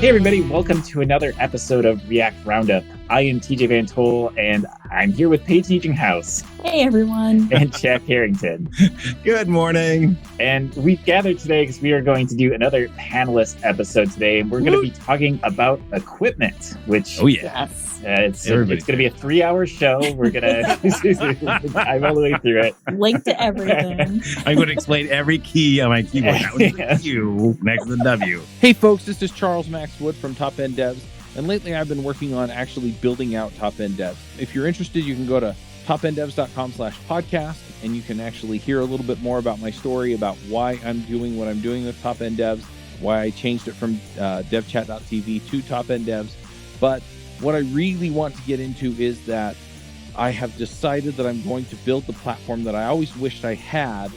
Hey everybody, welcome to another episode of React Roundup. I am TJ Van Tol, and I'm here with Paige Teaching House. Hey everyone. And Jack Harrington. Good morning. And we've gathered today because we are going to do another panelist episode today, and we're going to be talking about equipment, which... Oh yeah. It's going to be a 3-hour show. We're going to dive all the way through it. Link to everything. I'm going to explain every key on my keyboard. That was the Q next to the W. Hey folks, this is Charles Max Wood from Top End Devs, and lately I've been working on actually building out Top End Devs. If you're interested, you can go to topenddevs.com/podcast, and you can actually hear a little bit more about my story, about why I'm doing what I'm doing with Top End Devs, why I changed it from devchat.tv to Top End Devs. But what I really want to get into is that I have decided that I'm going to build the platform that I always wished I had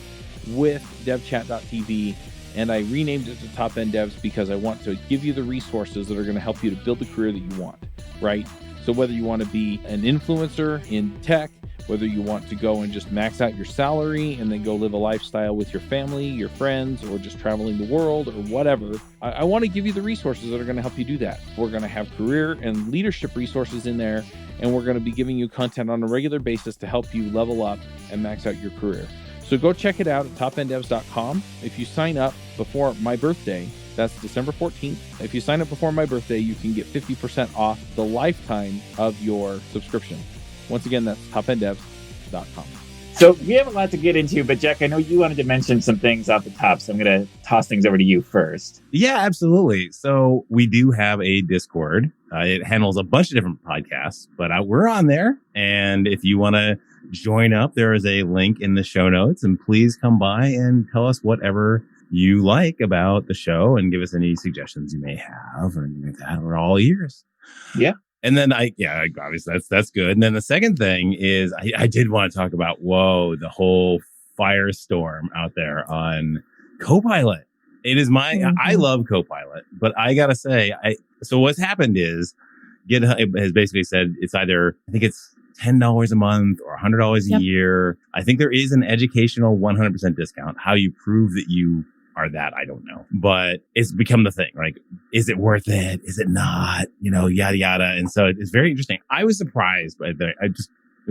with devchat.tv, and I renamed it to Top End Devs because I want to give you the resources that are going to help you to build the career that you want, right? So whether you want to be an influencer in tech, whether you want to go and just max out your salary and then go live a lifestyle with your family, your friends, or just traveling the world or whatever, I want to give you the resources that are going to help you do that. We're going to have career and leadership resources in there, and we're going to be giving you content on a regular basis to help you level up and max out your career. So go check it out at topenddevs.com. If you sign up before my birthday, that's December 14th. If you sign up before my birthday, you can get 50% off the lifetime of your subscription. Once again, that's topenddevs.com. So we have a lot to get into, but Jack, I know you wanted to mention some things off the top, so I'm going to toss things over to you first. Yeah, absolutely. So we do have a Discord. It handles a bunch of different podcasts, but we're on there. And if you want to join up, there is a link in the show notes, and please come by and tell us whatever you like about the show and give us any suggestions you may have or anything like that. We're all ears. Yeah. And then obviously that's good. And then the second thing is I did want to talk about, the whole firestorm out there on Copilot. It is I love Copilot, but I got to say, so what's happened is GitHub has basically said it's either, I think it's $10 a month or $100 a year. I think there is an educational 100% discount. How you prove that you are that, I don't know, but it's become the thing. Like, is it worth it? Is it not? Yada, yada. And so it's very interesting. I was surprised by that. I just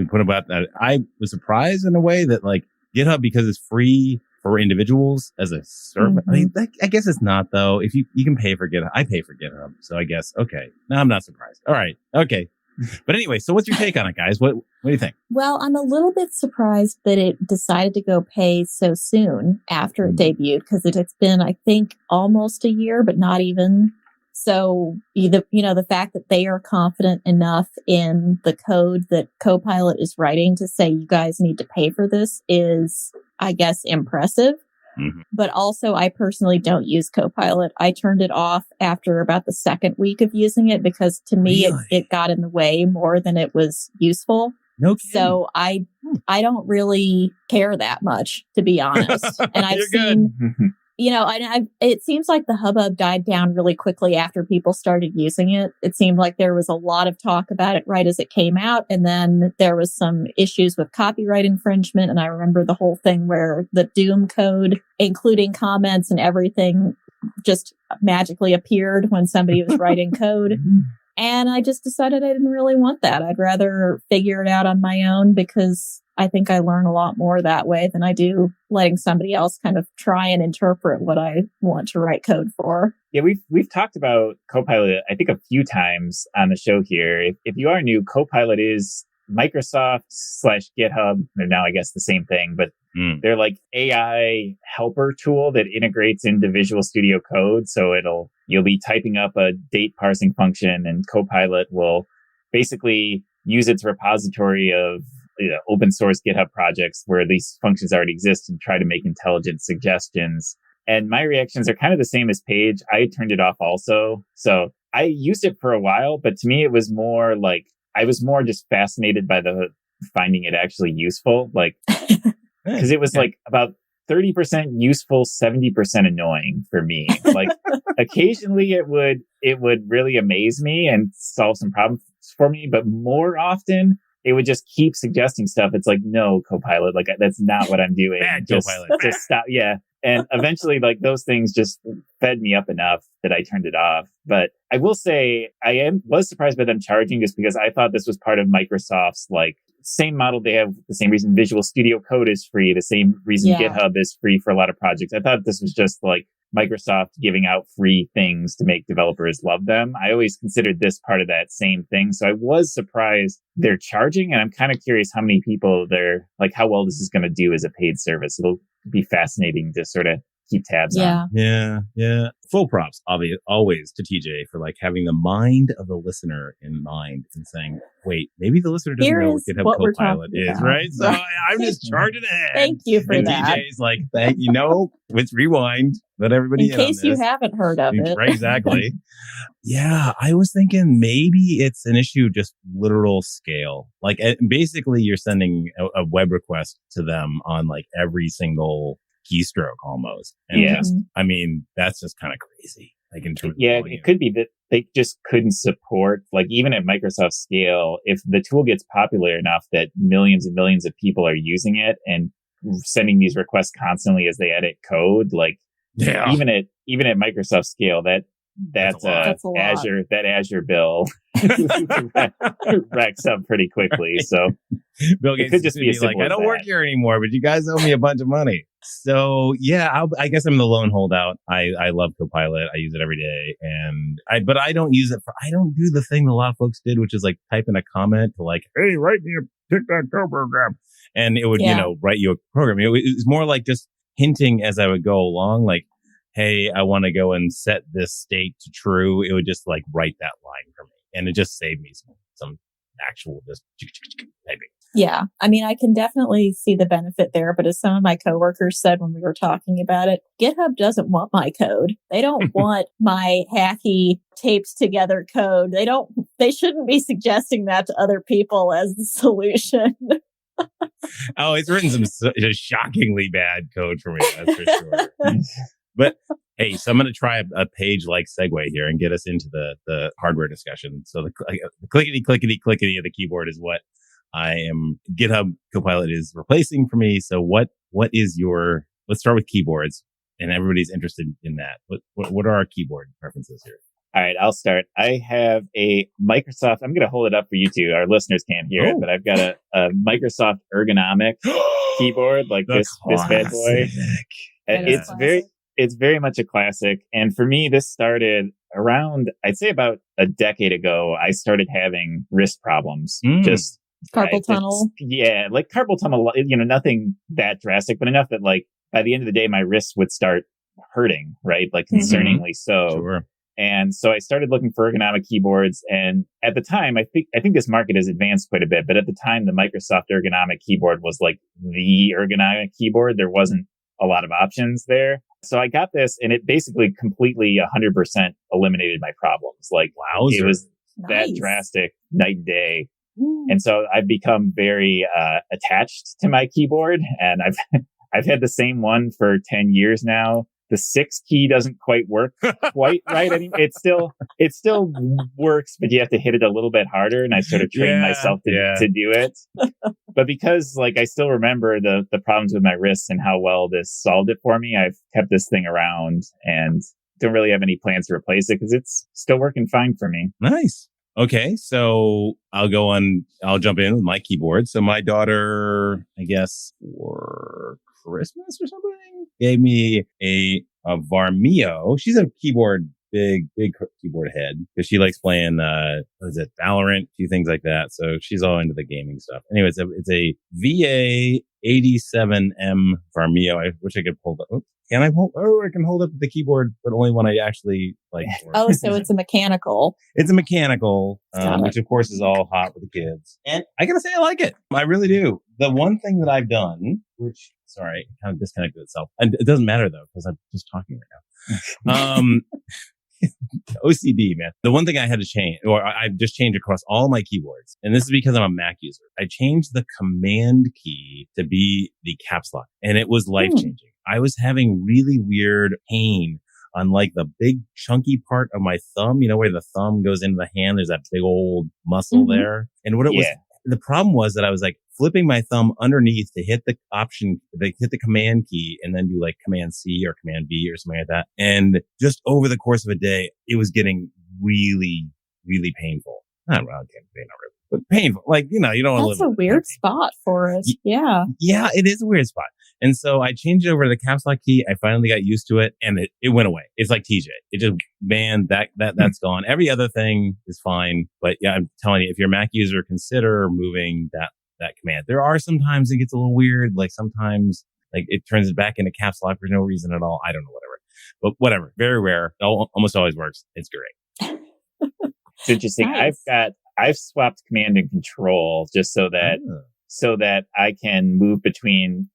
put about that. I was surprised in a way that like GitHub, because it's free for individuals as a service. I mean, I guess it's not though. If you can pay for GitHub, I pay for GitHub. So I guess, okay. No, I'm not surprised. All right. Okay. But anyway, so what's your take on it, guys? What do you think? Well, I'm a little bit surprised that it decided to go pay so soon after it debuted, because it's been, I think, almost a year, but not even. So, the fact that they are confident enough in the code that Copilot is writing to say you guys need to pay for this is, I guess, impressive. Mm-hmm. But also, I personally don't use Copilot. I turned it off after about the second week of using it because to me, it got in the way more than it was useful. No kidding. So I don't really care that much, to be honest. And I've seen, it seems like the hubbub died down really quickly after people started using it. It seemed like there was a lot of talk about it right as it came out. And then there was some issues with copyright infringement. And I remember the whole thing where the Doom code, including comments and everything, just magically appeared when somebody was writing code. And I just decided I didn't really want that. I'd rather figure it out on my own because I think I learn a lot more that way than I do letting somebody else kind of try and interpret what I want to write code for. Yeah, we've talked about Copilot, I think, a few times on the show here. If you are new, Copilot is Microsoft/GitHub. They're now, I guess, the same thing, but they're like AI helper tool that integrates into Visual Studio Code. So you'll be typing up a date parsing function, and Copilot will basically use its repository of open source GitHub projects where these functions already exist and try to make intelligent suggestions. And my reactions are kind of the same as Paige. I turned it off also. So I used it for a while, but to me, it was more like, I was more just fascinated by finding it actually useful. Like, because it was like about 30% useful, 70% annoying for me. Like occasionally it would really amaze me and solve some problems for me, but more often it would just keep suggesting stuff. It's like, no, Copilot, like that's not what I'm doing. Bad just, Copilot. Just stop. Yeah. And eventually, like, those things just fed me up enough that I turned it off. But I will say was surprised by them charging, just because I thought this was part of Microsoft's, like, same model they have, the same reason Visual Studio Code is free, the same reason GitHub is free for a lot of projects. I thought this was just like Microsoft giving out free things to make developers love them. I always considered this part of that same thing. So I was surprised they're charging, and I'm kind of curious how many people they're like, how well this is going to do as a paid service. It'll be fascinating to sort of keep tabs on. Yeah. Full props, always to TJ for like having the mind of the listener in mind and saying, wait, maybe the listener doesn't know what GitHub Copilot is, right? So I'm just charging ahead. Thank you for and that. TJ's like, let's rewind. Let everybody in case you haven't heard of it. Right, exactly. Yeah, I was thinking maybe it's an issue just literal scale. Like basically you're sending a web request to them on like every single keystroke almost. And that's just kind of crazy. Like in terms of volume. It could be that they just couldn't support, like, even at Microsoft scale, if the tool gets popular enough that millions and millions of people are using it and sending these requests constantly as they edit code, like even at Microsoft scale, that's Azure bill racks up pretty quickly. So Bill Gates could just be like, I don't work here anymore, but you guys owe me a bunch of money. So I guess I'm the lone holdout. I love Copilot. I use it every day, but I don't use it I don't do the thing that a lot of folks did, which is like type in a comment to like, hey, write me a tic-tac-toe program, and it would write you a program. It was more like just hinting as I would go along, like, hey, I want to go and set this state to true. It would just like write that line for me, and it just saved me some actual just typing. Yeah. I mean, I can definitely see the benefit there, but as some of my coworkers said when we were talking about it, GitHub doesn't want my code. They don't want my hacky taped together code. They shouldn't be suggesting that to other people as the solution. Oh, it's written some shockingly bad code for me. That's for sure. But hey, so I'm going to try a page like Segue here and get us into the hardware discussion. So the clickety of the keyboard is what GitHub Copilot is replacing for me. So what is let's start with keyboards, and everybody's interested in that. What are our keyboard preferences here? All right, I'll start. I have a Microsoft, I'm going to hold it up for you two. Our listeners can't hear it, but I've got a Microsoft ergonomic keyboard, like this bad boy. It's very much a classic. And for me, this started around, I'd say about a decade ago. I started having wrist problems. Just carpal tunnel. Like carpal tunnel, nothing that drastic, but enough that like by the end of the day, my wrists would start hurting, right? Like concerningly so. Sure. And so I started looking for ergonomic keyboards. And at the time, I think this market has advanced quite a bit, but at the time, the Microsoft ergonomic keyboard was like the ergonomic keyboard. There wasn't a lot of options there. So I got this, and it basically completely 100% eliminated my problems. Like, wow, it was that drastic, night and day. And so I've become very attached to my keyboard, and I've had the same one for 10 years now. The 6 key doesn't quite work quite right anymore. It still works, but you have to hit it a little bit harder. And I sort of trained myself to do it. But because like I still remember the problems with my wrists and how well this solved it for me, I've kept this thing around and don't really have any plans to replace it because it's still working fine for me. Nice. Okay, so I'll jump in with my keyboard. So my daughter, I guess for Christmas or something, gave me a Varmio. She's a big keyboard head because she likes playing, Valorant, a few things like that. So she's all into the gaming stuff. Anyways, it's a VA87M Varmio. I wish I could pull that. Can I hold? Oh, I can hold up the keyboard, but only when I actually like. Oh, so it's a mechanical. It's a mechanical, which of course is all hot with the kids. And I gotta say, I like it. I really do. The one thing that I've done, which sorry, kind of disconnected itself, and it doesn't matter though because I'm just talking right now. OCD, man. The one thing I had to change, or I've just changed across all my keyboards, and this is because I'm a Mac user. I changed the command key to be the caps lock, and it was life changing. I was having really weird pain on like the big chunky part of my thumb, where the thumb goes into the hand. There's that big old muscle there. And what it was the problem was that I was like flipping my thumb underneath to hit the option, hit the command key and then do like command C or command V or something like that. And just over the course of a day, it was getting really, really painful. Not really, but painful. Like, you don't want to live. That's a weird spot for it. Yeah. Yeah, it is a weird spot. And so I changed it over to the caps lock key. I finally got used to it and it went away. It's like TJ. It just, man, that's gone. Every other thing is fine. But yeah, I'm telling you, if you're a Mac user, consider moving that command. There are sometimes it gets a little weird. Like sometimes like it turns it back into caps lock for no reason at all. I don't know, whatever. But whatever. Very rare. Almost always works. It's great. It's interesting. Nice. I've swapped command and control just so that I can move between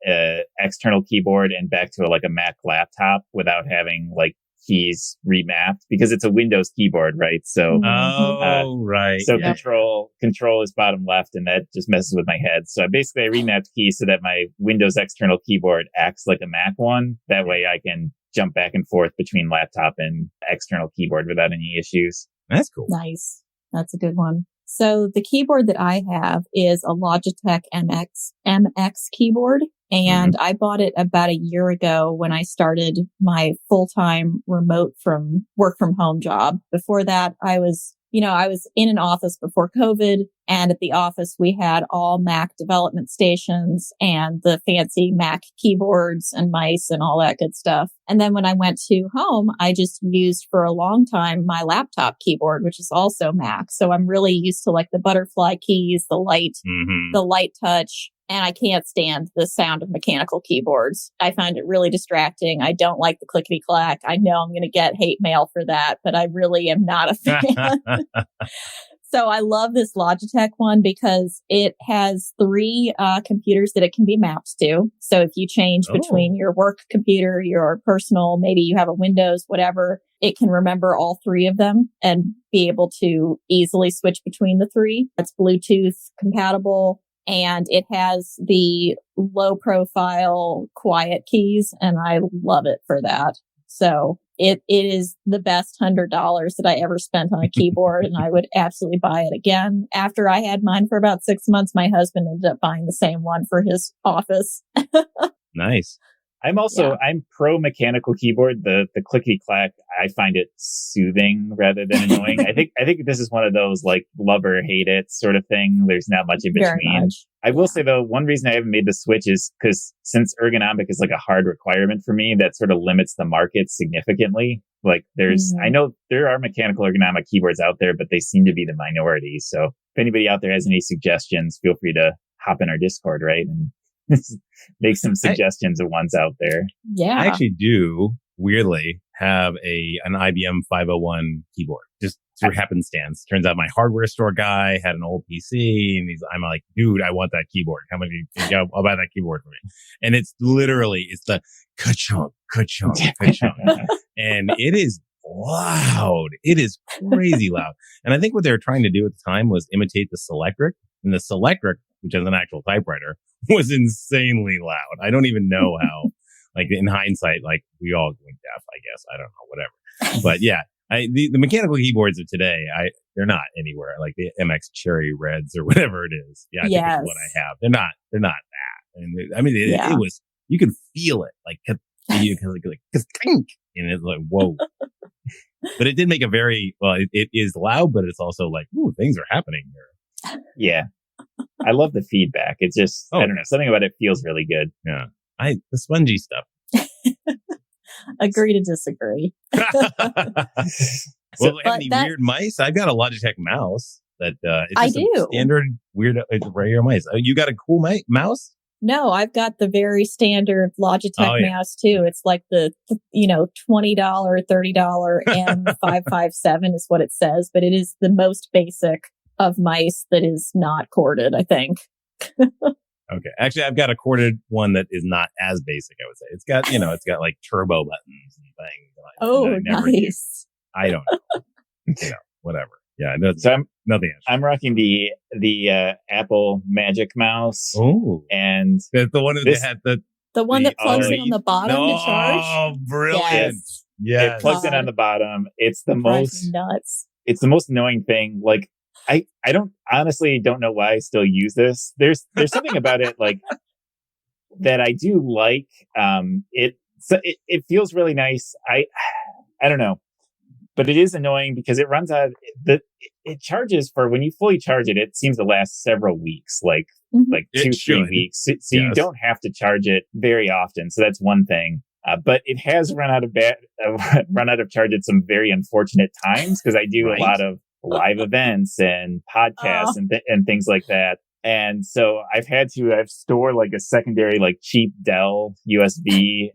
external keyboard and back to a Mac laptop without having like keys remapped because it's a Windows keyboard, right? So right. So control is bottom left, and that just messes with my head. So basically, I remapped keys so that my Windows external keyboard acts like a Mac one. That way, I can jump back and forth between laptop and external keyboard without any issues. That's cool. Nice. That's a good one. So the keyboard that I have is a Logitech MX keyboard. And I bought it about a year ago when I started my full-time remote work from home job. Before that, I was in an office before COVID, and at the office we had all Mac development stations and the fancy Mac keyboards and mice and all that good stuff. And then when I went to home, I just used for a long time my laptop keyboard, which is also Mac. So I'm really used to like the butterfly keys, the light touch. And I can't stand the sound of mechanical keyboards. I find it really distracting. I don't like the clickety clack. I know I'm going to get hate mail for that, but I really am not a fan. So I love this Logitech one because it has 3 computers that it can be mapped to. So if you change between your work computer, your personal, maybe you have a Windows, whatever, it can remember all 3 of them and be able to easily switch between the 3. It's Bluetooth compatible. And it has the low profile quiet keys, and I love it for that. So it is the best $100 that I ever spent on a keyboard, and I would absolutely buy it again. After I had mine for about 6 months, my husband ended up buying the same one for his office. Nice. I'm pro mechanical keyboard. The clicky clack, I find it soothing rather than annoying. I think this is one of those like love or hate it sort of thing. There's not much in between. I will say though, one reason I haven't made the switch is because since ergonomic is like a hard requirement for me, that sort of limits the market significantly. Like I know there are mechanical ergonomic keyboards out there, but they seem to be the minority. So if anybody out there has any suggestions, feel free to hop in our Discord, right? And make some suggestions of ones out there. Yeah. I actually do, weirdly, have an IBM 501 keyboard. Just through happenstance. Turns out my hardware store guy had an old PC, and I'm like, dude, I want that keyboard. How much do you think? I'll buy that keyboard for me. And it's the ka-chunk, ka-chunk, ka-chunk. And it is loud. It is crazy loud. And I think what they were trying to do at the time was imitate the Selectric. And the Selectric, which is an actual typewriter, was insanely loud. I don't even know how, like in hindsight, like we all went deaf, I guess. I don't know, whatever. But yeah, the mechanical keyboards of today, they're not anywhere like the MX Cherry Reds or whatever it is. Yeah, I think it's what I have. They're not that. And I mean, it was, you can feel it like, you can like, and it's like, whoa. But it did make it is loud, but it's also like, ooh, things are happening here. Yeah. I love the feedback. It's just, I don't know, something about it feels really good. Yeah. The spongy stuff. Agree to disagree. Well, do any weird mice? I've got a Logitech mouse that it's just standard weird regular mice. You got a cool mouse? No, I've got the very standard Logitech mouse too. It's like the $20, $30 M557 is what it says, but it is the most basic of mice that is not corded, I think. Okay. Actually, I've got a corded one that is not as basic, I would say. It's got, it's got like turbo buttons and things. Nice. I don't know. Whatever. Yeah. So nothing else. I'm rocking the Apple Magic Mouse. Oh. And the one that had the one that plugs in on the bottom to charge. Oh, brilliant. Yes. It plugs in on the bottom. It's the most nuts. It's the most annoying thing. Like, I don't honestly don't know why I still use this. There's something about it like that I do like. It feels really nice. I don't know, but it is annoying because it runs out. It charges for when you fully charge it. It seems to last several weeks, like 2-3 weeks. So you don't have to charge it very often. So that's one thing. But it has run out of charge at some very unfortunate times because I do a lot of live events and podcasts and things like that. And so I've stored like a secondary, like cheap Dell USB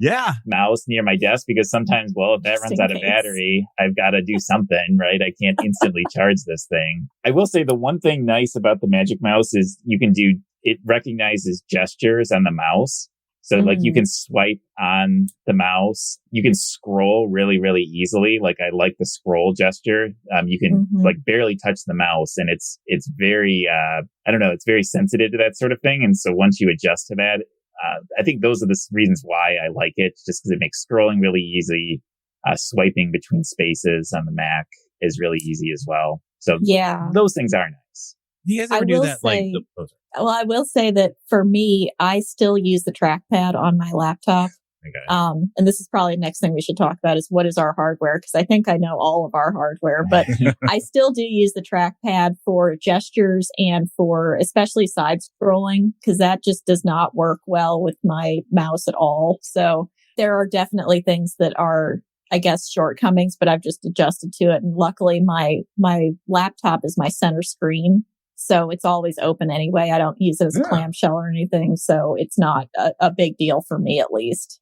mouse near my desk because sometimes, if that runs out of battery, I've got to do something, right? I can't instantly charge this thing. I will say the one thing nice about the Magic Mouse is it recognizes gestures on the mouse. So like you can swipe on the mouse, you can scroll really, really easily. Like I like the scroll gesture. You can like barely touch the mouse and it's very, it's very sensitive to that sort of thing. And so once you adjust to that, I think those are the reasons why I like it, just because it makes scrolling really easy. Swiping between spaces on the Mac is really easy as well. So those things are nice. Do you guys ever do that? I will say that for me, I still use the trackpad on my laptop. Okay. And this is probably the next thing we should talk about is what is our hardware? Because I think I know all of our hardware, but I still do use the trackpad for gestures and for especially side scrolling, because that just does not work well with my mouse at all. So there are definitely things that are, I guess, shortcomings, but I've just adjusted to it. And luckily my laptop is my center screen. So it's always open anyway. I don't use it as a clamshell or anything. So it's not a big deal for me, at least.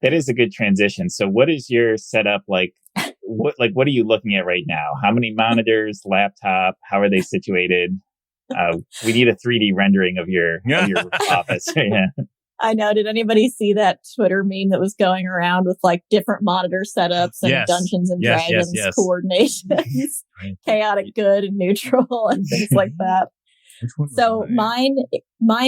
That is a good transition. So what is your setup like? What are you looking at right now? How many monitors, laptop? How are they situated? We need a 3D rendering of your office. Yeah. I know. Did anybody see that Twitter meme that was going around with like different monitor setups and Dungeons and Dragons coordinations, chaotic good and neutral and things like that? So mine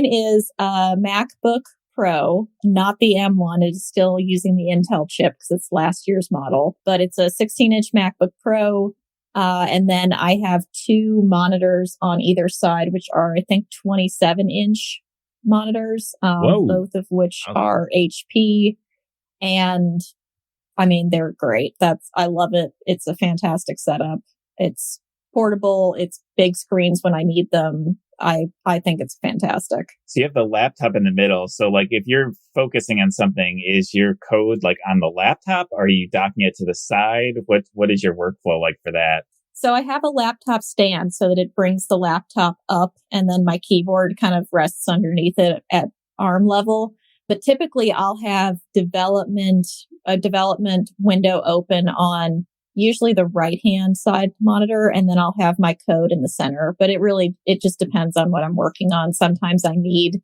is a MacBook Pro, not the M1. It is still using the Intel chip because it's last year's model, but it's a 16-inch MacBook Pro. And then I have two monitors on either side, which are, I think, 27-inch monitors, both of which are HP. And I mean, they're great. I love it. It's a fantastic setup. It's portable. It's big screens when I need them. I think it's fantastic. So you have the laptop in the middle. So like if you're focusing on something, is your code like on the laptop? Or are you docking it to the side? What is your workflow like for that? So I have a laptop stand so that it brings the laptop up and then my keyboard kind of rests underneath it at arm level. But typically I'll have a development window open on usually the right-hand side monitor, and then I'll have my code in the center. But it just depends on what I'm working on. Sometimes I need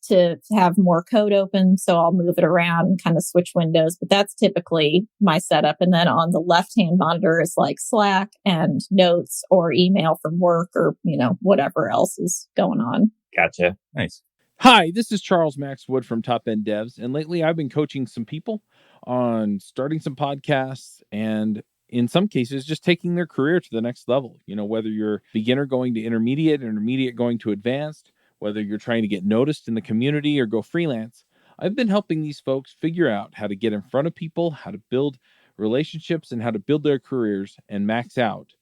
to have more code open, so I'll move it around and kind of switch windows. But that's typically my setup. And then on the left-hand monitor is like Slack and notes or email from work or, whatever else is going on. Gotcha. Nice. Hi, this is Charles Max Wood from Top End Devs. And lately I've been coaching some people on starting some podcasts and in some cases just taking their career to the next level. Whether you're beginner going to intermediate going to advanced, whether you're trying to get noticed in the community or go freelance, I've been helping these folks figure out how to get in front of people, how to build relationships, and how to build their careers and max out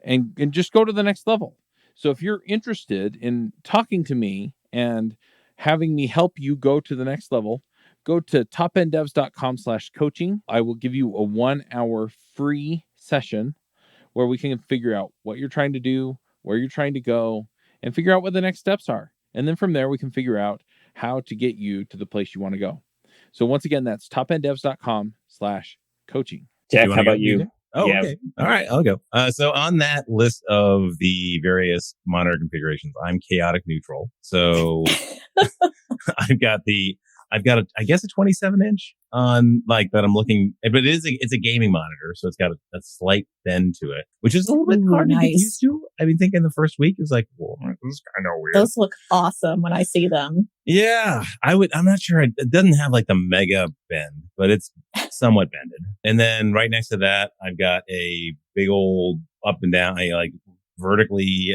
and just go to the next level. So if you're interested in talking to me and having me help you go to the next level, go to topenddevs.com/coaching. I will give you a 1-hour free session where we can figure out what you're trying to do, where you're trying to go, and figure out what the next steps are. And then from there, we can figure out how to get you to the place you want to go. So once again, that's topenddevs.com/coaching. Jack, how about you? Oh, yeah. Okay. All right, I'll go. So on that list of the various monitor configurations, I'm chaotic neutral. So I've got a 27-inch on like that I'm looking, but it's a gaming monitor, so it's got a slight bend to it, which is a little bit hard to get used to. I've been thinking the first week it was like, well, this is kind of weird. Those look awesome when I see them. Yeah, I'm not sure. It doesn't have like the mega bend, but it's somewhat bended. And then right next to that, I've got a big old up and down, like vertically,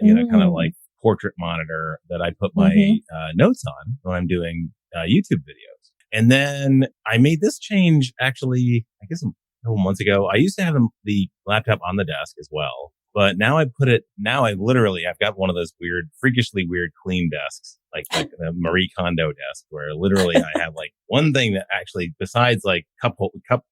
kind of like portrait monitor that I put my notes on when I'm doing YouTube videos. And then I made this change actually, I guess a couple months ago. I used to have the laptop on the desk as well, but now I've got one of those freakishly weird clean desks, like a Marie Kondo desk, where literally I have like one thing that actually, besides like cup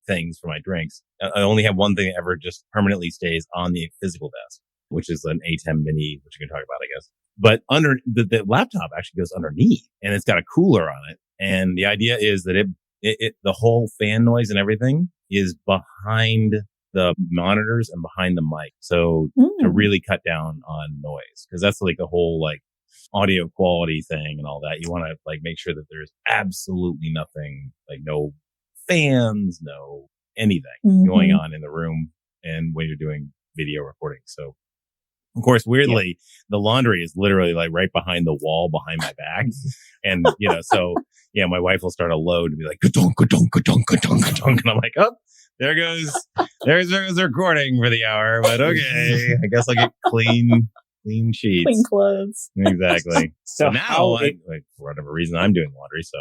things for my drinks, I only have one thing that ever just permanently stays on the physical desk, which is an A10 mini, which you can talk about, I guess. But under the laptop actually goes underneath, and it's got a cooler on it. And the idea is that the whole fan noise and everything is behind the monitors and behind the mic. So to really cut down on noise, because that's like the whole like audio quality thing and all that. You want to like make sure that there's absolutely nothing, like no fans, no anything going on in the room. And when you're doing video recording. So of course, weirdly, the laundry is literally like right behind the wall behind my back. And, so my wife will start a load and be like, ka-dunk, ka-dunk, ka-dunk, ka-dunk, ka-dunk. And I'm like, oh, there's the recording for the hour. But okay, I guess I'll get clean sheets. Clean clothes. Exactly. So now, for whatever reason, I'm doing laundry. So,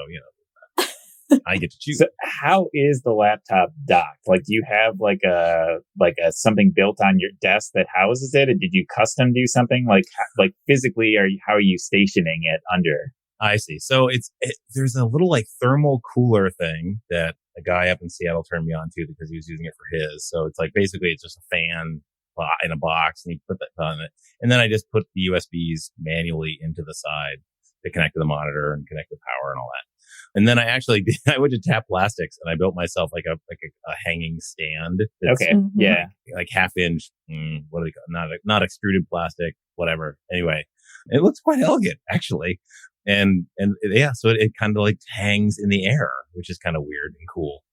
I get to choose. So how is the laptop docked? Like, do you have like a something built on your desk that houses it? Or did you custom do something like physically? How are you stationing it under? I see. So there's a little like thermal cooler thing that a guy up in Seattle turned me on to because he was using it for his. So it's like basically it's just a fan in a box, and you put that on it, and then I just put the USBs manually into the side to connect to the monitor and connect the power and all that. And then I went to Tap Plastics and I built myself like a hanging stand. Okay. Yeah. Like half inch, what do they call it? Not extruded plastic, whatever. Anyway, it looks quite elegant actually. And so it kind of like hangs in the air, which is kind of weird and cool.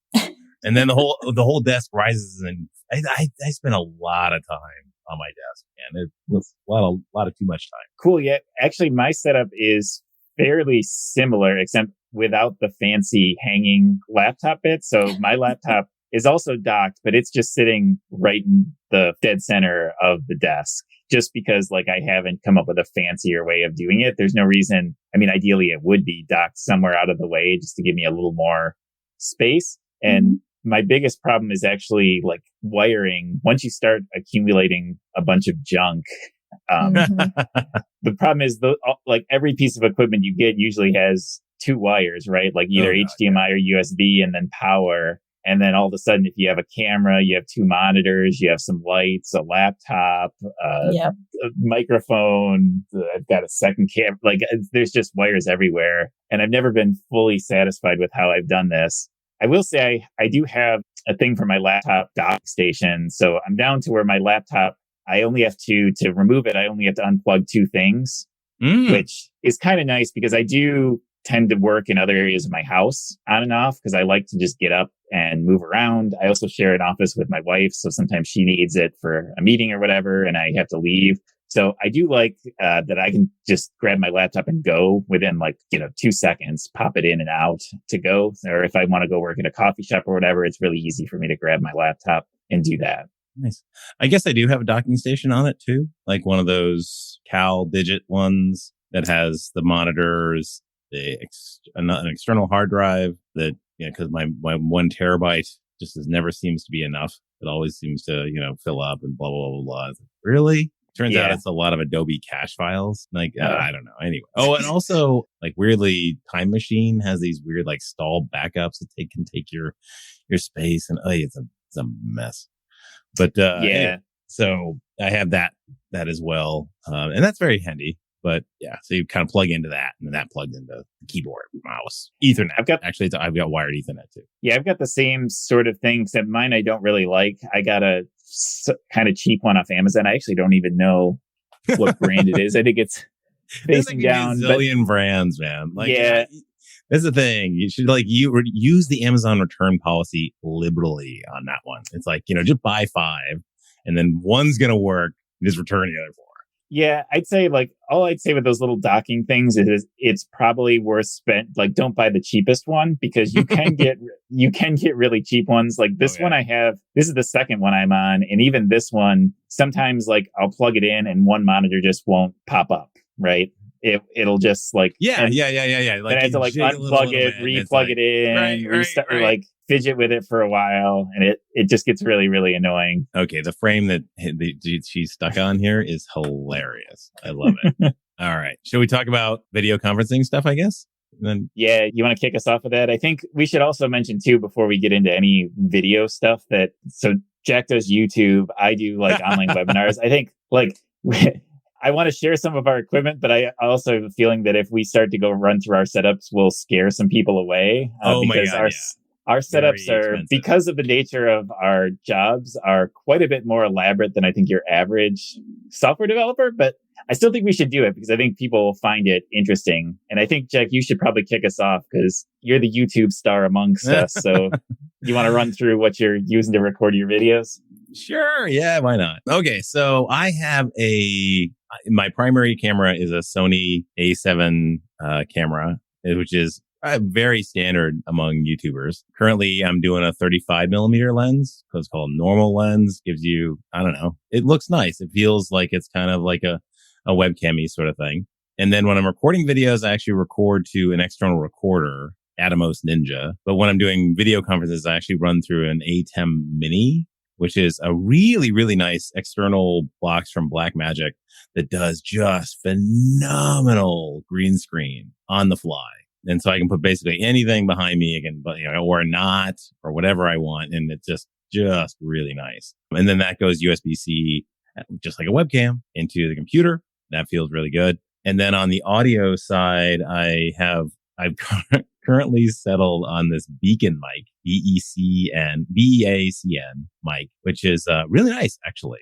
And then the whole desk rises, and I spent a lot of time on my desk, and it was a lot of too much time. Cool. Yeah. Actually, my setup is fairly similar, except without the fancy hanging laptop bit. So my laptop is also docked, but it's just sitting right in the dead center of the desk, just because like I haven't come up with a fancier way of doing it. There's no reason. I mean, ideally it would be docked somewhere out of the way just to give me a little more space. And my biggest problem is actually like wiring. Once you start accumulating a bunch of junk, the problem is like every piece of equipment you get usually has two wires, right? Like either HDMI or USB, and then power. And then all of a sudden, if you have a camera, you have two monitors, you have some lights, a laptop, a microphone. I've got a second camera. Like there's just wires everywhere. And I've never been fully satisfied with how I've done this. I will say I do have a thing for my laptop dock station. So I'm down to where my laptop, I only have to remove it, I only have to unplug two things, which is kind of nice because I do tend to work in other areas of my house on and off because I like to just get up and move around. I also share an office with my wife, so sometimes she needs it for a meeting or whatever, and I have to leave. So I do like that I can just grab my laptop and go within 2 seconds, pop it in and out to go. Or if I want to go work at a coffee shop or whatever, it's really easy for me to grab my laptop and do that. Nice. I guess I do have a docking station on it too, like one of those Cal Digit ones that has the monitors, an external hard drive that, because my 1 terabyte just never seems to be enough. It always seems to, fill up and blah, blah, blah, blah. Really? Turns out it's a lot of Adobe cache files. I don't know. Anyway. Oh, and also weirdly, Time Machine has these weird stalled backups that can take your space, and it's a mess. But anyway, so I have that as well, and that's very handy. But so you kind of plug into that, and then that plugs into the keyboard, mouse, Ethernet. I've got wired Ethernet too. Yeah, I've got the same sort of thing, except mine I don't really like. I got a kind of cheap one off Amazon. I actually don't even know what brand it is. I think it's facing down. There's a zillion brands, man. That's the thing. You should use the Amazon return policy liberally on that one. It's just buy 5, and then one's gonna work. Just return the other 4. Yeah, I'd say like all I'd say with those little docking things is it's probably worth spent. Like, don't buy the cheapest one because you can get really cheap ones. Like this one I have. This is the second one I'm on, and even this one sometimes like I'll plug it in and one monitor just won't pop up. Right? It'll just like yeah. Like then I have to like unplug it, replug it in, restart, or like fidget with it for a while, and it just gets really, really annoying. Okay, the frame that she's stuck on here is hilarious. I love it. All right, should we talk about video conferencing stuff? I guess. Then yeah, you want to kick us off with that? I think we should also mention too before we get into any video stuff that so Jack does YouTube, I do like online webinars. I think like. I want to share some of our equipment, but I also have a feeling that if we start to go run through our setups, we'll scare some people away. Because our setups are, because of the nature of our jobs, are quite a bit more elaborate than I think your average software developer. But I still think we should do it because I think people will find it interesting. And I think, Jack, you should probably kick us off because you're the YouTube star amongst us. So you want to run through what you're using to record your videos? Sure. Yeah, why not? Okay, so I have my primary camera is a Sony A7 camera, which is very standard among YouTubers. Currently, I'm doing a 35 millimeter lens. So it's called normal lens. Gives you, I don't know, it looks nice. It feels like it's kind of like a webcam-y sort of thing. And then when I'm recording videos, I actually record to an external recorder, Atomos Ninja. But when I'm doing video conferences, I actually run through an A10 Mini, which is a really, really nice external box from Blackmagic that does just phenomenal green screen on the fly. And so I can put basically anything behind me again, but or not, or whatever I want. And it's just really nice. And then that goes USB-C, just like a webcam, into the computer. That feels really good. And then on the audio side, I've currently settled on this Beacon mic, BEACN mic, which is really nice, actually.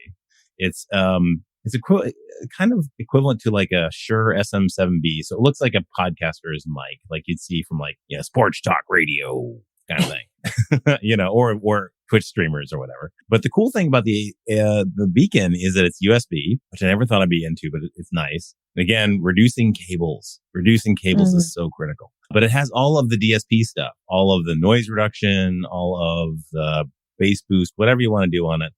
It's kind of equivalent to like a Shure SM7B. So it looks like a podcaster's mic, like you'd see from like sports talk radio kind of thing, or Twitch streamers or whatever. But the cool thing about the Beacon is that it's USB, which I never thought I'd be into, but it's nice. Again, reducing cables is so critical. But it has all of the DSP stuff, all of the noise reduction, all of the bass boost, whatever you want to do on it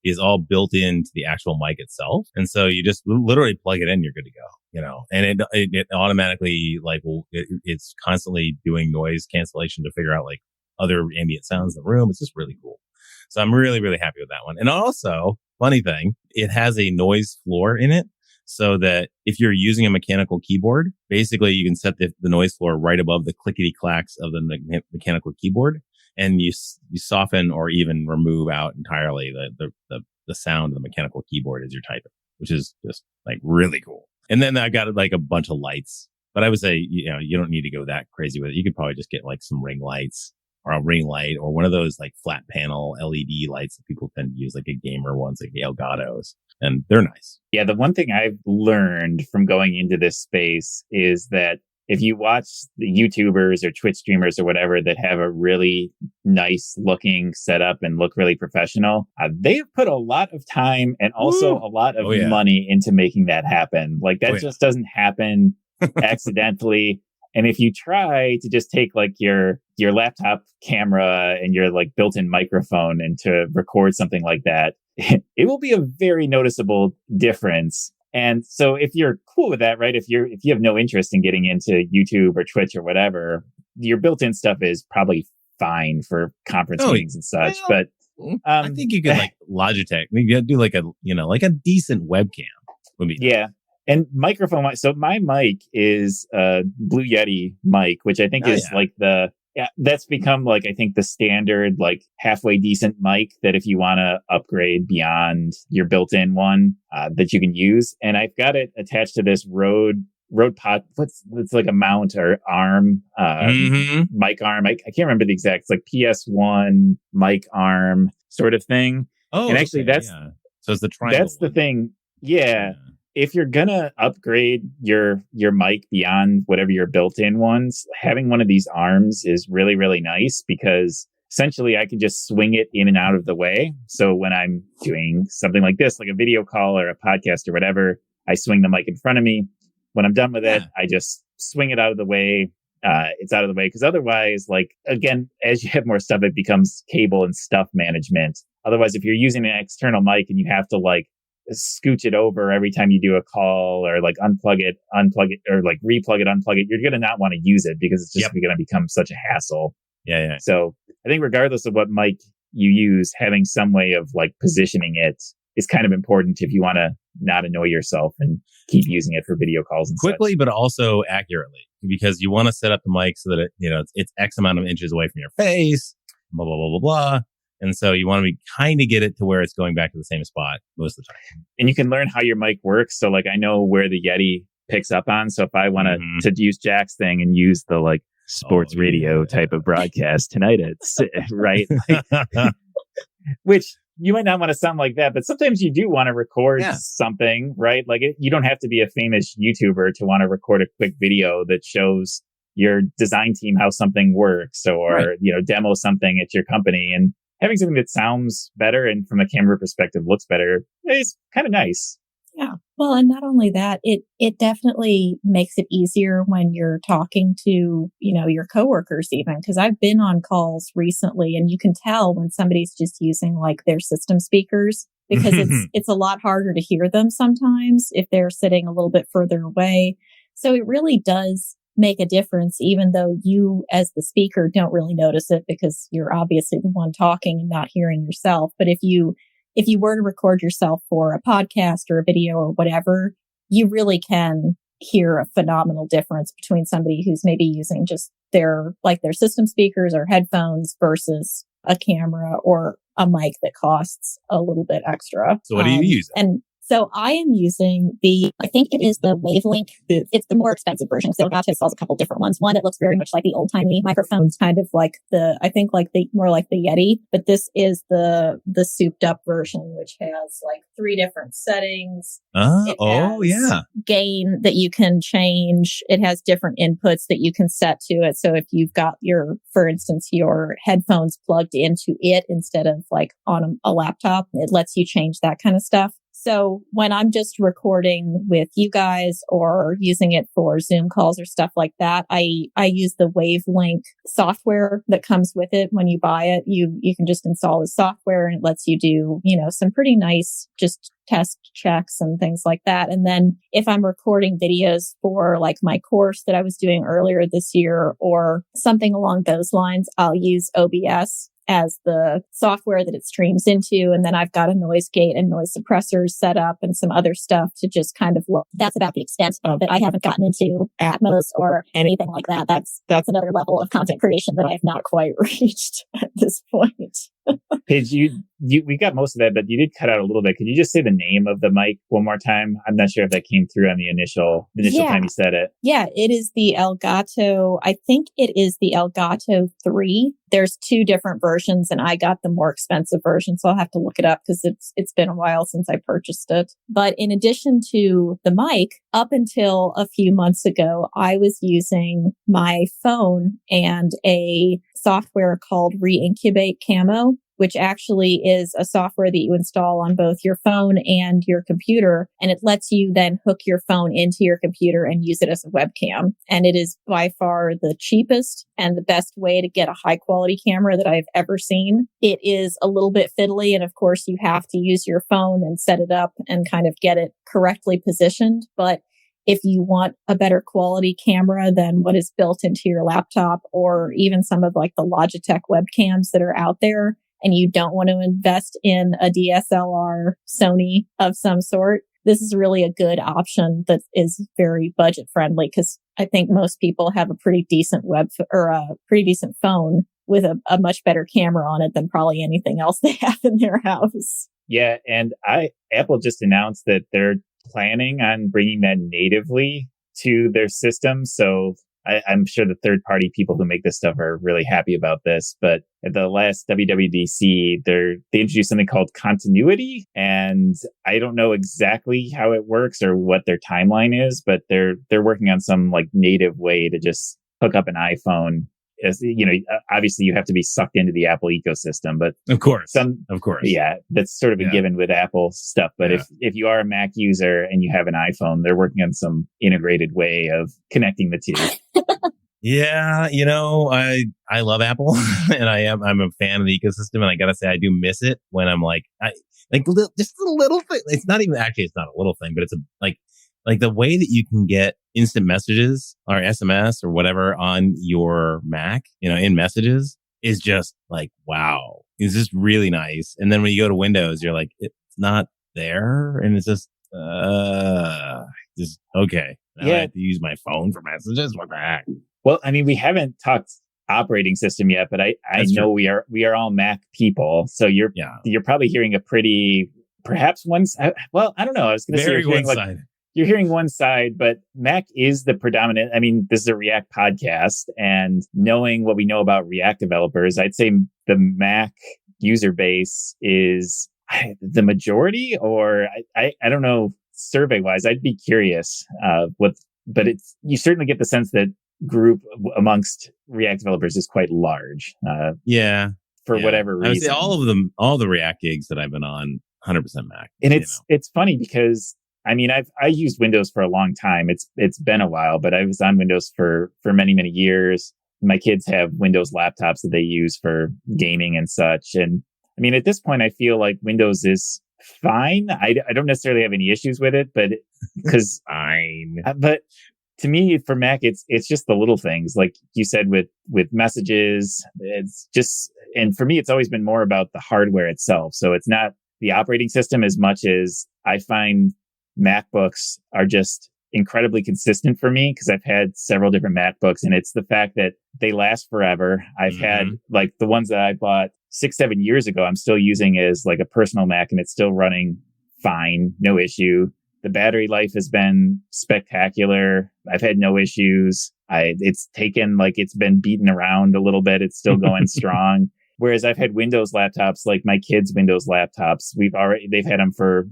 is all built into the actual mic itself. And so you just literally plug it in, you're good to go, and it automatically it's constantly doing noise cancellation to figure out like other ambient sounds in the room. It's just really cool. So I'm really, really happy with that one. And also, funny thing, it has a noise floor in it. So that if you're using a mechanical keyboard, basically you can set the noise floor right above the clickety clacks of the mechanical keyboard, and you soften or even remove out entirely the sound of the mechanical keyboard as you're typing, which is just like really cool. And then I got like a bunch of lights, but I would say you don't need to go that crazy with it. You could probably just get like some ring lights or a ring light or one of those like flat panel LED lights that people tend to use, like a gamer ones, like the Elgatos. And they're nice. Yeah, the one thing I've learned from going into this space is that if you watch the YouTubers or Twitch streamers or whatever that have a really nice looking setup and look really professional, they've put a lot of time and also a lot of money into making that happen. Like that just doesn't happen accidentally. And if you try to just take like your laptop camera and your like built-in microphone and to record something like that, it will be a very noticeable difference. And so if you're cool with that, right? If you have no interest in getting into YouTube or Twitch or whatever, your built-in stuff is probably fine for conference meetings and such. But I think you could like Logitech, maybe do like a decent webcam would be nice. And microphone. So my mic is a Blue Yeti mic, which I think is like that's become like, I think the standard, like halfway decent mic that if you want to upgrade beyond your built-in one, that you can use. And I've got it attached to this Rode Pod. It's like a mount or arm, mic arm. I can't remember the exact, it's like PS1 mic arm sort of thing. Oh, and actually so it's the triangle. That's the thing. Yeah. If you're gonna upgrade your mic beyond whatever your built-in ones, having one of these arms is really, really nice because essentially I can just swing it in and out of the way. So when I'm doing something like this, like a video call or a podcast or whatever, I swing the mic in front of me. When I'm done with it, I just swing it out of the way. It's out of the way because otherwise, like, again, as you have more stuff, it becomes cable and stuff management. Otherwise, if you're using an external mic and you have to like scooch it over every time you do a call or like unplug it, or like replug it, unplug it, you're going to not want to use it because it's just going to become such a hassle. Yeah. So I think regardless of what mic you use, having some way of like positioning it is kind of important if you want to not annoy yourself and keep using it for video calls and quickly, such. But also accurately, because you want to set up the mic so that it's X amount of inches away from your face, blah, blah, blah, blah, blah. And so you want to kind of get it to where it's going back to the same spot most of the time. And you can learn how your mic works. So like, I know where the Yeti picks up on. So if I want to use Jack's thing and use the like sports radio type of broadcast tonight, it's right. Like, which you might not want to sound like that, but sometimes you do want to record something, right? Like you don't have to be a famous YouTuber to want to record a quick video that shows your design team how something works, or, demo something at your company. And having something that sounds better and from a camera perspective looks better is kind of nice. Yeah. Well, and not only that, it definitely makes it easier when you're talking to, your coworkers even, because I've been on calls recently and you can tell when somebody's just using like their system speakers, because it's a lot harder to hear them sometimes if they're sitting a little bit further away. So it really does make a difference, even though you as the speaker don't really notice it because you're obviously the one talking and not hearing yourself. But if you were to record yourself for a podcast or a video or whatever, you really can hear a phenomenal difference between somebody who's maybe using just their system speakers or headphones versus a camera or a mic that costs a little bit extra. So what do you use? And so I am using I think it is the Wavelink. It's the more expensive version. So Elgato sells a couple different ones. One that looks very much like the old timey microphones, kind of like more like the Yeti. But this is the souped up version, which has like 3 different settings. Gain that you can change. It has different inputs that you can set to it. So if you've got for instance, your headphones plugged into it instead of like on a laptop, it lets you change that kind of stuff. So when I'm just recording with you guys or using it for Zoom calls or stuff like that, I use the Wavelink software that comes with it. When you buy it, you can just install the software and it lets you do, some pretty nice just test checks and things like that. And then if I'm recording videos for like my course that I was doing earlier this year or something along those lines, I'll use OBS as the software that it streams into. And then I've got a noise gate and noise suppressors set up and some other stuff to just kind of look. That's about the extent of it. I haven't gotten into Atmos or anything like that. That's another level of content creation that I have not quite reached at this point. Paige, we got most of that, but you did cut out a little bit. Could you just say the name of the mic one more time? I'm not sure if that came through on the initial time you said it. Yeah, it is the Elgato. I think it is the Elgato 3. There's 2 different versions and I got the more expensive version. So I'll have to look it up because it's been a while since I purchased it. But in addition to the mic, up until a few months ago, I was using my phone and a software called Reincubate Camo, which actually is a software that you install on both your phone and your computer. And it lets you then hook your phone into your computer and use it as a webcam. And it is by far the cheapest and the best way to get a high quality camera that I've ever seen. It is a little bit fiddly. And of course, you have to use your phone and set it up and kind of get it correctly positioned. But if you want a better quality camera than what is built into your laptop or even some of like the Logitech webcams that are out there, and you don't want to invest in a DSLR Sony of some sort, this is really a good option that is very budget friendly because I think most people have a pretty decent a pretty decent phone with a much better camera on it than probably anything else they have in their house. Yeah, and Apple just announced that they're planning on bringing that natively to their system. So I'm sure the third-party people who make this stuff are really happy about this. But at the last WWDC, they introduced something called continuity. And I don't know exactly how it works or what their timeline is, but they're working on some like native way to just hook up an iPhone obviously you have to be sucked into the Apple ecosystem, but of course, yeah, that's sort of a given with Apple stuff. But if you are a Mac user and you have an iPhone, they're working on some integrated way of connecting the two. Yeah, I love Apple and I'm a fan of the ecosystem, and I gotta say I do miss it when I'm just a little thing. It's not a little thing, but it's like the way that you can get instant messages or SMS or whatever on your Mac, in messages is just like, wow, it's just really nice. And then when you go to Windows, you're like, it's not there. And it's just okay. Now I have to use my phone for messages. What the heck? Well, I mean, we haven't talked operating system yet, but I know true. we are all Mac people. So you're probably hearing a pretty, perhaps I don't know. I was going to say you're hearing you're hearing one side, but Mac is the predominant. I mean, this is a React podcast, and knowing what we know about React developers, I'd say the Mac user base is the majority, or I don't know, survey wise, I'd be curious but you certainly get the sense that group amongst React developers is quite large. For whatever reason. I would say all the React gigs that I've been on, 100% Mac. And it's funny because I mean, I used Windows for a long time. It's been a while, but I was on Windows for many, many years. My kids have Windows laptops that they use for gaming and such. And I mean, at this point, I feel like Windows is fine. I don't necessarily have any issues with it, but because fine. But to me, for Mac, it's just the little things, like you said, with messages. It's just, and for me, it's always been more about the hardware itself. So it's not the operating system as much as I find MacBooks are just incredibly consistent for me because I've had several different MacBooks, and it's the fact that they last forever. I've had like the ones that I bought 6-7 years ago, I'm still using as like a personal Mac, and it's still running fine, no issue. The battery life has been spectacular. I've had no issues. It's been beaten around a little bit. It's still going strong. Whereas I've had Windows laptops, like my kids' Windows laptops, they've had them for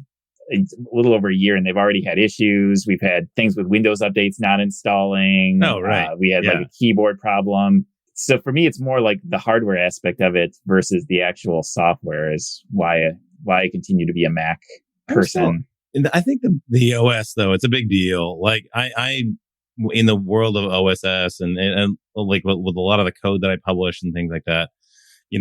a little over a year, and they've already had issues. We've had things with Windows updates not installing. Oh, right. We had like a keyboard problem. So for me, it's more like the hardware aspect of it versus the actual software is why I continue to be a Mac person. And I think the OS, though, it's a big deal. Like I in the world of OSS and like with a lot of the code that I publish and things like that,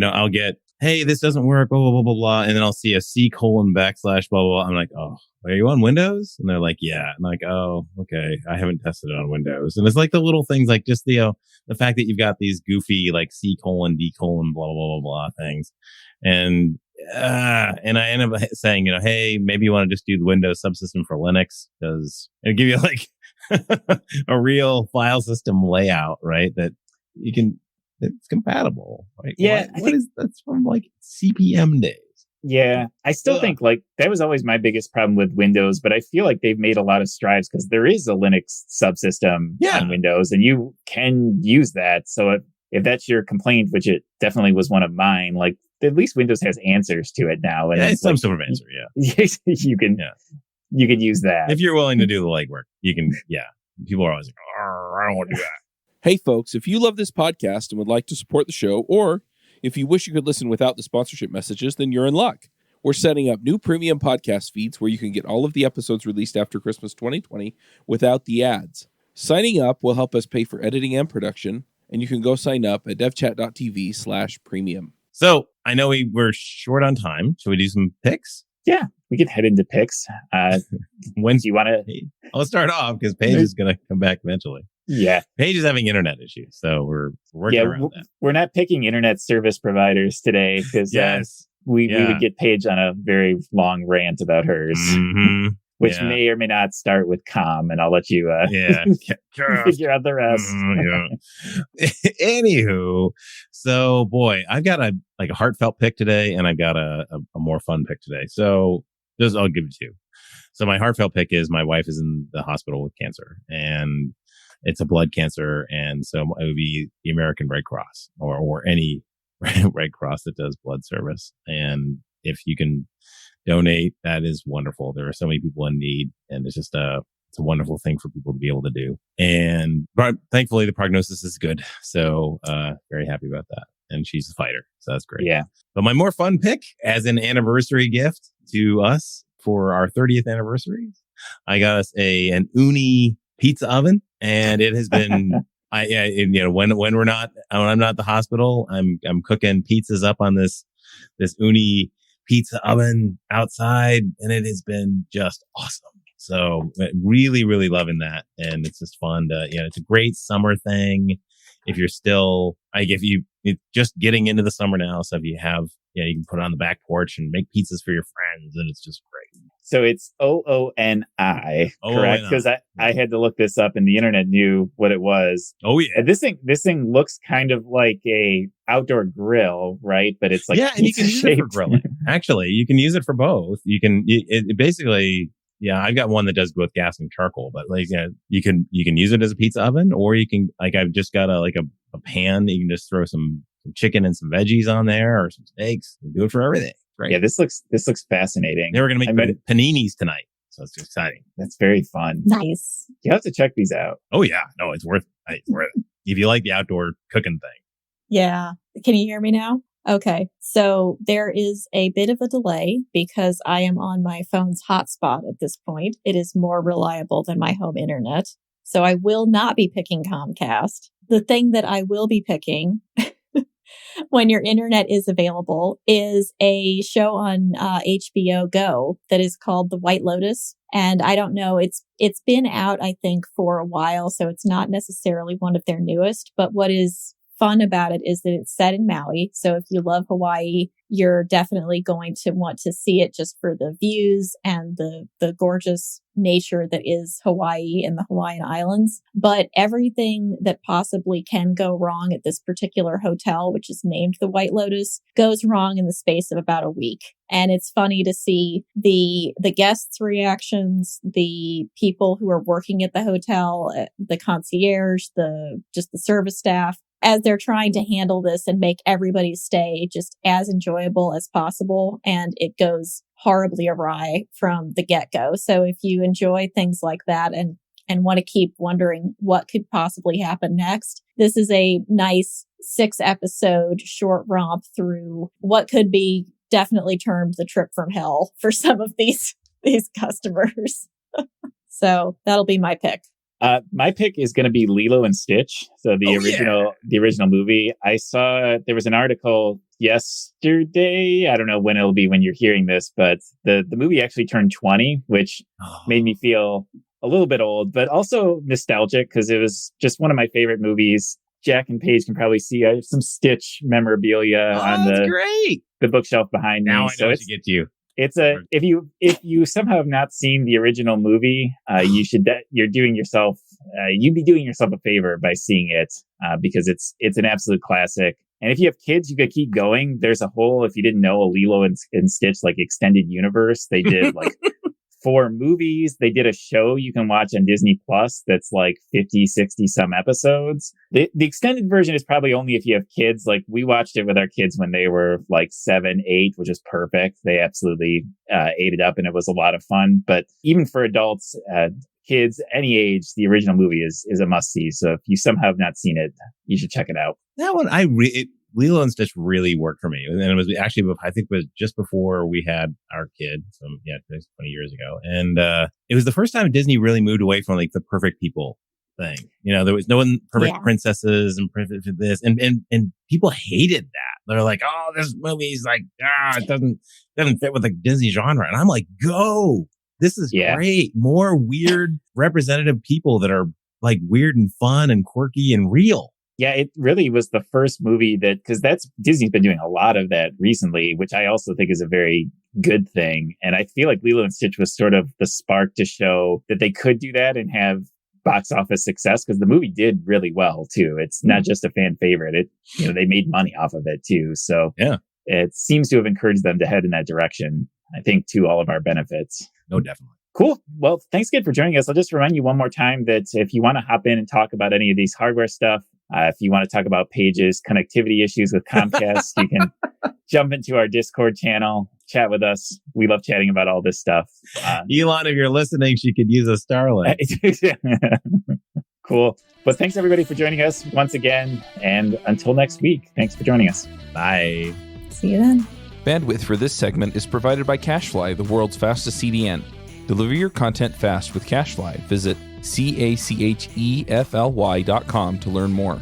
I'll get, hey, this doesn't work, blah, blah, blah, blah, blah. And then I'll see a C:\/ blah, blah, blah. I'm like, oh, are you on Windows? And they're like, yeah. I'm like, oh, okay. I haven't tested it on Windows. And it's like the little things, like just the fact that you've got these goofy, like C:\, D:, blah, blah, blah, blah things. And I end up saying, hey, maybe you want to just do the Windows subsystem for Linux, because it'll give you like a real file system layout, right? That you can, it's compatible, right? Yeah. That's from like CPM days. Yeah. I still think like that was always my biggest problem with Windows, but I feel like they've made a lot of strides because there is a Linux subsystem on Windows, and you can use that. So if that's your complaint, which it definitely was one of mine, like at least Windows has answers to it now. And it's some sort of answer. Yeah. You can use that. If you're willing to do the legwork, you can. Yeah. People are always like, I don't want to do that. Hey, folks, if you love this podcast and would like to support the show, or if you wish you could listen without the sponsorship messages, then you're in luck. We're setting up new premium podcast feeds where you can get all of the episodes released after Christmas 2020 without the ads. Signing up will help us pay for editing and production, and you can go sign up at devchat.tv/premium. So I know we're short on time. Should we do some picks? Yeah, we can head into picks. When do you want to? I'll start off because Paige is going to come back eventually. Yeah. Paige is having internet issues, so we're working around that. We're not picking internet service providers today because we would get Paige on a very long rant about hers, which may or may not start with com, and I'll let you figure out the rest. Anywho, so boy, I've got a heartfelt pick today, and I've got a more fun pick today. So I'll give it to you. So my heartfelt pick is my wife is in the hospital with cancer, and it's a blood cancer. And so it would be the American Red Cross or any Red Cross that does blood service. And if you can donate, that is wonderful. There are so many people in need, and it's just it's a wonderful thing for people to be able to do. And but thankfully, the prognosis is good. So very happy about that. And she's a fighter. So that's great. Yeah. But my more fun pick as an anniversary gift to us for our 30th anniversary, I got us an Uni pizza oven, and it has been when I'm not at the hospital, I'm cooking pizzas up on this Uni pizza oven outside, and it has been just awesome. So really, really loving that. And it's just fun to, it's a great summer thing. If you're still, it's just getting into the summer now. So if you have, you can put it on the back porch and make pizzas for your friends, and it's just great. So it's OONI, correct? Because I had to look this up, and the internet knew what it was. Oh yeah, and this thing looks kind of like a outdoor grill, right? But it's like and you can use it for grilling. Actually, you can use it for both. You can it basically. Yeah, I've got one that does both gas and charcoal, but you can use it as a pizza oven, or you can I've just got a pan that you can just throw some chicken and some veggies on there or some steaks and do it for everything. Right. Yeah, this looks fascinating. They were going to make paninis tonight, so it's exciting. That's very fun. Nice. You have to check these out. Oh yeah, no, it's worth it. If you like the outdoor cooking thing. Yeah. Can you hear me now? Okay, so there is a bit of a delay because I am on my phone's hotspot at this point. It is more reliable than my home internet. So I will not be picking Comcast. The thing that I will be picking when your internet is available is a show on HBO Go that is called The White Lotus. And I don't know, it's been out, I think, for a while, so it's not necessarily one of their newest, but what is fun about it is that it's set in Maui. So if you love Hawaii, you're definitely going to want to see it just for the views and the gorgeous nature that is Hawaii and the Hawaiian Islands. But everything that possibly can go wrong at this particular hotel, which is named the White Lotus, goes wrong in the space of about a week. And it's funny to see the guests' reactions, the people who are working at the hotel, the concierge, the service staff, as they're trying to handle this and make everybody's stay just as enjoyable as possible. And it goes horribly awry from the get-go. So if you enjoy things like that and want to keep wondering what could possibly happen next, this is a nice 6-episode short romp through what could be definitely termed the trip from hell for some of these customers. So that'll be my pick. My pick is going to be Lilo and Stitch. So the original movie. I saw there was an article yesterday. I don't know when it'll be when you're hearing this, but the movie actually turned 20, which made me feel a little bit old, but also nostalgic because it was just one of my favorite movies. Jack and Paige can probably see I have some Stitch memorabilia on the bookshelf behind me. Now I know what to get you. It's if you somehow have not seen the original movie, you'd be doing yourself a favor by seeing it, because it's an absolute classic. And if you have kids, you could keep going. There's a whole, if you didn't know, a Lilo and Stitch extended universe. They did 4 movies. They did a show you can watch on Disney Plus that's 50, 60 some episodes. The extended version is probably only if you have kids. We watched it with our kids when they were 7, 8, which is perfect. They absolutely ate it up, and it was a lot of fun. But even for adults, kids, any age, the original movie is a must see. So if you somehow have not seen it, you should check it out. That one, Lilo and Stitch really worked for me. And it was actually, I think it was just before we had our kid. So yeah, 20 years ago. And it was the first time Disney really moved away from the perfect people thing. There was no one perfect princesses and perfect this. And people hated that. They're like, oh, this movie's it doesn't fit with the Disney genre. And I'm like, go. This is great. More weird representative people that are weird and fun and quirky and real. Yeah, it really was the first movie because Disney's been doing a lot of that recently, which I also think is a very good thing. And I feel like Lilo and Stitch was sort of the spark to show that they could do that and have box office success, because the movie did really well too. It's not just a fan favorite. They made money off of it too. So yeah, it seems to have encouraged them to head in that direction, I think, to all of our benefits. No, definitely. Cool. Well, thanks again for joining us. I'll just remind you one more time that if you want to hop in and talk about any of these hardware stuff, if you want to talk about Paige's connectivity issues with Comcast, you can jump into our Discord channel. chat with us. We love chatting about all this stuff. Elon, if you're listening, she could use a Starlink. Cool. But thanks everybody for joining us once again. And until next week, thanks for joining us. Bye. See you then. Bandwidth for this segment is provided by CacheFly, the world's fastest CDN. Deliver your content fast with CacheFly. Visit CacheFly.com to learn more.